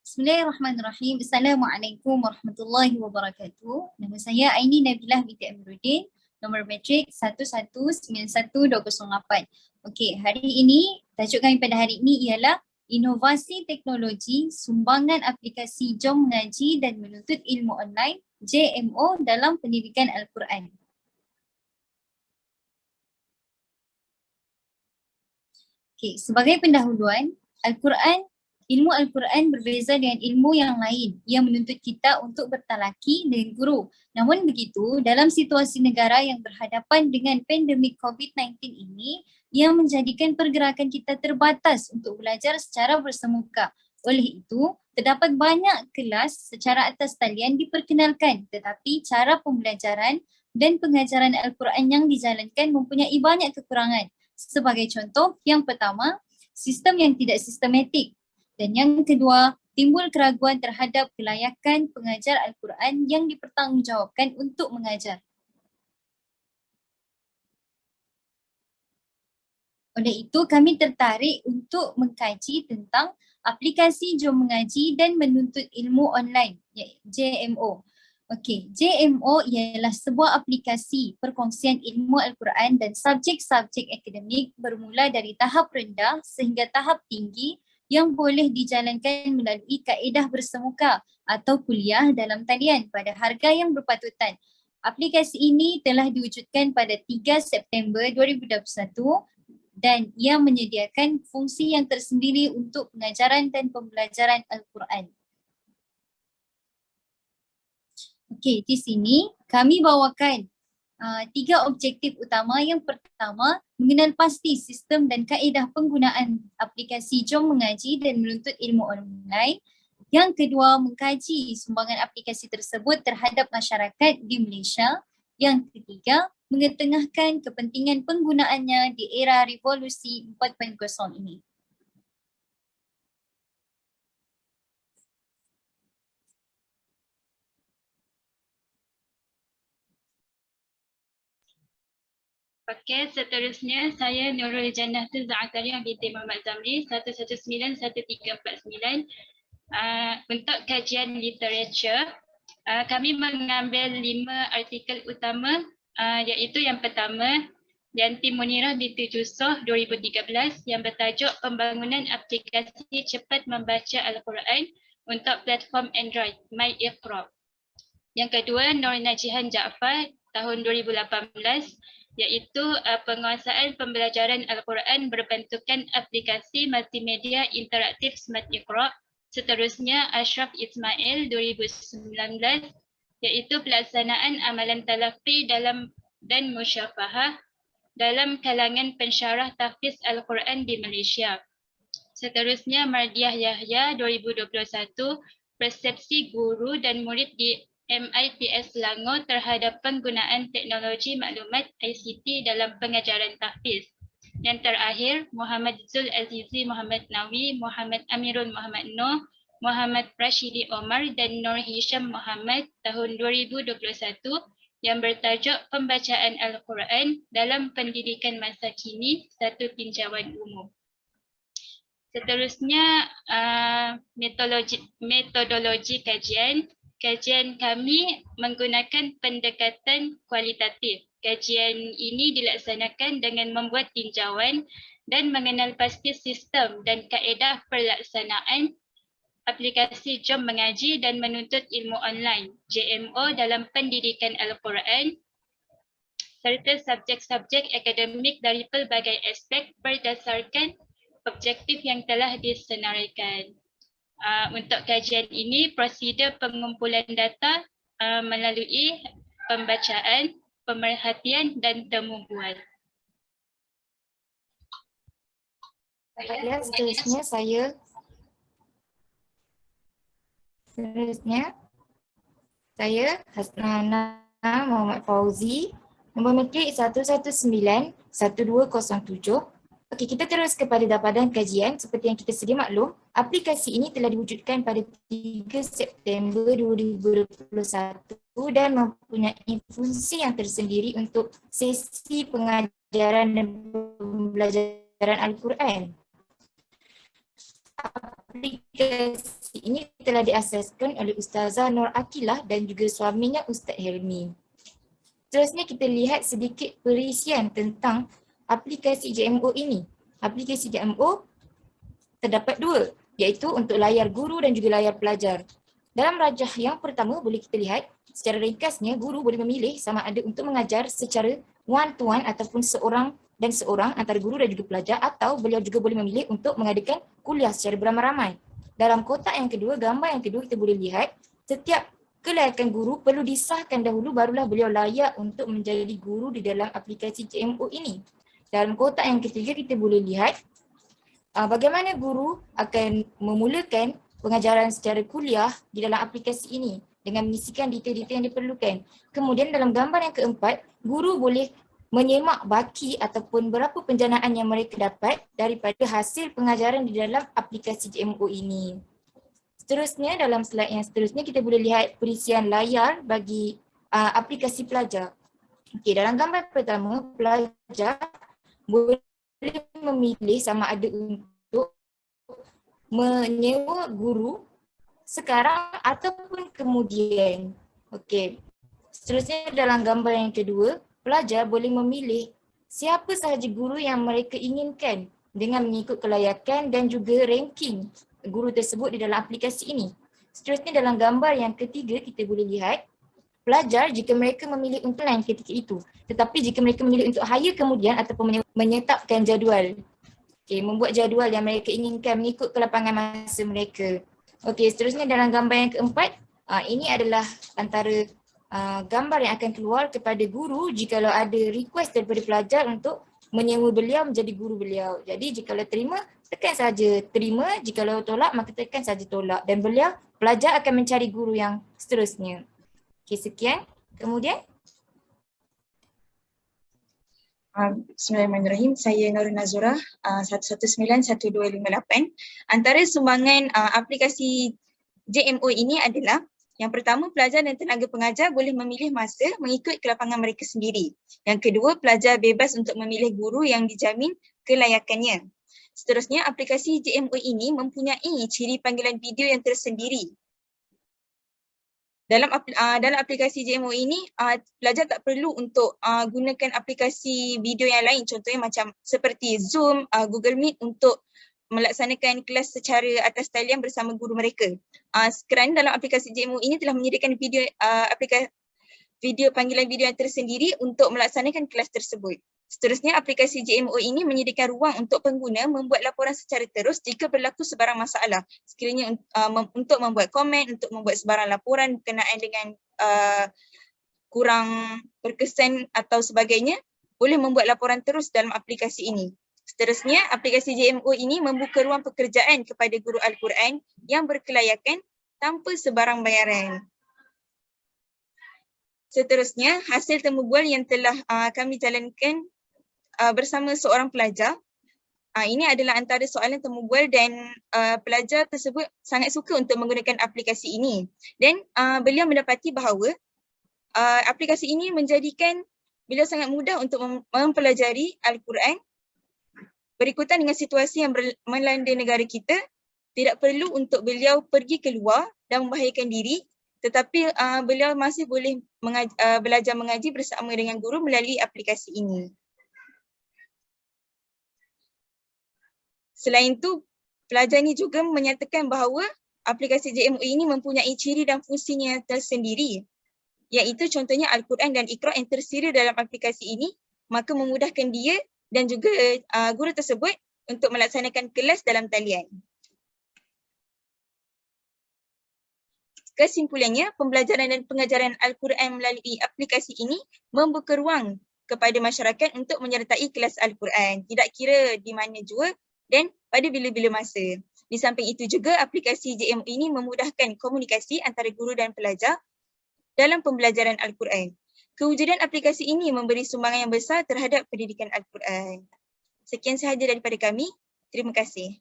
Bismillahirrahmanirrahim. Assalamualaikum warahmatullahi wabarakatuh. Nama saya Aini Nabilah binti Amiruddin. Nombor matrik 1191208. Okey, hari ini tajuk kami pada hari ini ialah Inovasi Teknologi Sumbangan Aplikasi Jom Mengaji dan Menuntut Ilmu Online JMO dalam Pendidikan Al-Quran. Okey, sebagai pendahuluan, ilmu Al-Quran berbeza dengan ilmu yang lain yang menuntut kita untuk bertalaki dengan guru. Namun begitu, dalam situasi negara yang berhadapan dengan pandemik COVID-19 ini, yang menjadikan pergerakan kita terbatas untuk belajar secara bersemuka. Oleh itu, terdapat banyak kelas secara atas talian diperkenalkan, tetapi cara pembelajaran dan pengajaran Al-Quran yang dijalankan mempunyai banyak kekurangan. Sebagai contoh, yang pertama, sistem yang tidak sistematik. Dan yang kedua, timbul keraguan terhadap kelayakan pengajar Al-Quran yang dipertanggungjawabkan untuk mengajar. Oleh itu, kami tertarik untuk mengkaji tentang aplikasi Jom Mengaji dan Menuntut Ilmu Online, JMO. Okey, JMO ialah sebuah aplikasi perkongsian ilmu Al-Quran dan subjek-subjek akademik bermula dari tahap rendah sehingga tahap tinggi yang boleh dijalankan melalui kaedah bersemuka atau kuliah dalam talian pada harga yang berpatutan. Aplikasi ini telah diwujudkan pada 3 September 2021 dan ia menyediakan fungsi yang tersendiri untuk pengajaran dan pembelajaran Al-Quran. Okey, di sini kami bawakan 3 objektif utama. Yang pertama, mengenal pasti sistem dan kaedah penggunaan aplikasi Jom Mengaji dan Menuntut Ilmu Online. Yang kedua, mengkaji sumbangan aplikasi tersebut terhadap masyarakat di Malaysia. Yang ketiga, mengetengahkan kepentingan penggunaannya di era revolusi 4.0 ini. Okey, seterusnya saya Nurul Jannah Zakaria binti Muhammad Zamri 1191349. Untuk kajian literature, kami mengambil 5 artikel utama, iaitu yang pertama Yanti Munirah binti Jusoh 2013 yang bertajuk Pembangunan Aplikasi Cepat Membaca Al-Quran untuk platform Android MyIqra. Yang kedua Nur Najihan Jaafar tahun 2018 iaitu penguasaan pembelajaran Al-Quran berbentukan aplikasi multimedia interaktif Smart Iqra. Seterusnya Ashraf Ismail 2019 iaitu pelaksanaan amalan talaqi dan musyafahah dalam kalangan pensyarah tahfiz Al-Quran di Malaysia. Seterusnya Mardiah Yahya 2021 persepsi guru dan murid di MITS Selangor terhadap penggunaan teknologi maklumat ICT dalam pengajaran tahfiz. Yang terakhir, Muhammad Zul Azizi Muhammad Nawi, Muhammad Amirul Muhammad Noor, Muhammad Rashidi Omar dan Nur Hisham Muhammad tahun 2021 yang bertajuk Pembacaan Al-Quran dalam Pendidikan Masa Kini, satu tinjauan umum. Seterusnya, metodologi kajian. Kajian kami menggunakan pendekatan kualitatif. Kajian ini dilaksanakan dengan membuat tinjauan dan mengenal pasti sistem dan kaedah pelaksanaan aplikasi Jom Mengaji dan Menuntut Ilmu Online JMO dalam pendidikan Al-Quran serta subjek-subjek akademik dari pelbagai aspek berdasarkan objektif yang telah disenaraikan. Untuk kajian ini, prosedur pengumpulan data melalui pembacaan, pemerhatian dan temu bual. Baiklah, seterusnya saya Hasnana Muhammad Fauzi, nombor matrik 1191207. Okey, kita terus kepada dapatan kajian. Seperti yang kita sedia maklum, aplikasi ini telah diwujudkan pada 3 September 2021 dan mempunyai fungsi yang tersendiri untuk sesi pengajaran dan pembelajaran Al-Quran. Aplikasi aplikasi ini telah diasaskan oleh Ustazah Nur Akilah dan juga suaminya Ustaz Helmi. Seterusnya kita lihat sedikit perisian tentang aplikasi JMO ini. Aplikasi JMO terdapat dua, iaitu untuk layar guru dan juga layar pelajar. Dalam rajah yang pertama boleh kita lihat secara ringkasnya guru boleh memilih sama ada untuk mengajar secara one to one ataupun seorang dan seorang antara guru dan juga pelajar, atau beliau juga boleh memilih untuk mengadakan kuliah secara beramai-ramai. Dalam kotak yang kedua, gambar yang kedua kita boleh lihat setiap kelayakan guru perlu disahkan dahulu barulah beliau layak untuk menjadi guru di dalam aplikasi JMO ini. Dalam kotak yang ketiga kita boleh lihat bagaimana guru akan memulakan pengajaran secara kuliah di dalam aplikasi ini dengan mengisikan detail-detail yang diperlukan. Kemudian dalam gambar yang keempat, guru boleh menyemak baki ataupun berapa penjanaan yang mereka dapat daripada hasil pengajaran di dalam aplikasi JMO ini. Seterusnya, dalam slide yang seterusnya kita boleh lihat perisian layar bagi aplikasi pelajar. Okey, dalam gambar pertama, pelajar boleh memilih sama ada untuk menyewa guru sekarang ataupun kemudian. Okey. Seterusnya dalam gambar yang kedua, pelajar boleh memilih siapa sahaja guru yang mereka inginkan dengan mengikut kelayakan dan juga ranking guru tersebut di dalam aplikasi ini. Seterusnya dalam gambar yang ketiga kita boleh lihat pelajar jika mereka memilih untuk lain ketika itu, tetapi jika mereka memilih untuk hire kemudian ataupun menyetapkan jadual. Okey, membuat jadual yang mereka inginkan mengikut kelapangan masa mereka. Okey, seterusnya dalam gambar yang keempat, ini adalah antara gambar yang akan keluar kepada guru jikalau ada request daripada pelajar untuk menyewa beliau menjadi guru beliau. Jadi jikalau terima, tekan saja terima, jikalau tolak maka tekan saja tolak, dan pelajar akan mencari guru yang seterusnya. Okey, sekian. Kemudian Bismillahirrahmanirrahim. Saya Nurul Nazura, 1191258. Antara sumbangan aplikasi JMO ini adalah yang pertama, pelajar dan tenaga pengajar boleh memilih masa mengikut kelapangan mereka sendiri. Yang kedua, pelajar bebas untuk memilih guru yang dijamin kelayakannya. Seterusnya, aplikasi JMO ini mempunyai ciri panggilan video yang tersendiri. Dalam aplikasi JMO ini, pelajar tak perlu untuk gunakan aplikasi video yang lain, contohnya macam seperti Zoom, Google Meet untuk melaksanakan kelas secara atas talian bersama guru mereka. Kerana dalam aplikasi JMO ini telah menyediakan video panggilan video yang tersendiri untuk melaksanakan kelas tersebut. Seterusnya, aplikasi JMO ini menyediakan ruang untuk pengguna membuat laporan secara terus jika berlaku sebarang masalah. Sekiranya untuk membuat komen, untuk membuat sebarang laporan berkenaan dengan kurang berkesan atau sebagainya, boleh membuat laporan terus dalam aplikasi ini. Seterusnya, aplikasi JMO ini membuka ruang pekerjaan kepada guru Al-Quran yang berkelayakan tanpa sebarang bayaran. Seterusnya, hasil temubual yang telah kami jalankan bersama seorang pelajar. Ini adalah antara soalan temubual dan pelajar tersebut sangat suka untuk menggunakan aplikasi ini. Dan beliau mendapati bahawa aplikasi ini menjadikan beliau sangat mudah untuk mempelajari Al-Quran. Berikutan dengan situasi yang melanda negara kita, tidak perlu untuk beliau pergi keluar dan membahayakan diri, tetapi beliau masih boleh belajar mengaji bersama dengan guru melalui aplikasi ini. Selain itu, pelajar ini juga menyatakan bahawa aplikasi JMO ini mempunyai ciri dan fungsinya tersendiri, iaitu contohnya Al-Quran dan Iqra yang tersedia dalam aplikasi ini, maka memudahkan dia dan juga guru tersebut untuk melaksanakan kelas dalam talian. Kesimpulannya, pembelajaran dan pengajaran Al-Quran melalui aplikasi ini membuka ruang kepada masyarakat untuk menyertai kelas Al-Quran, tidak kira di mana jua dan pada bila-bila masa. Di samping itu juga, aplikasi JMO ini memudahkan komunikasi antara guru dan pelajar dalam pembelajaran Al-Quran. Kewujudan aplikasi ini memberi sumbangan yang besar terhadap pendidikan Al-Quran. Sekian sahaja daripada kami. Terima kasih.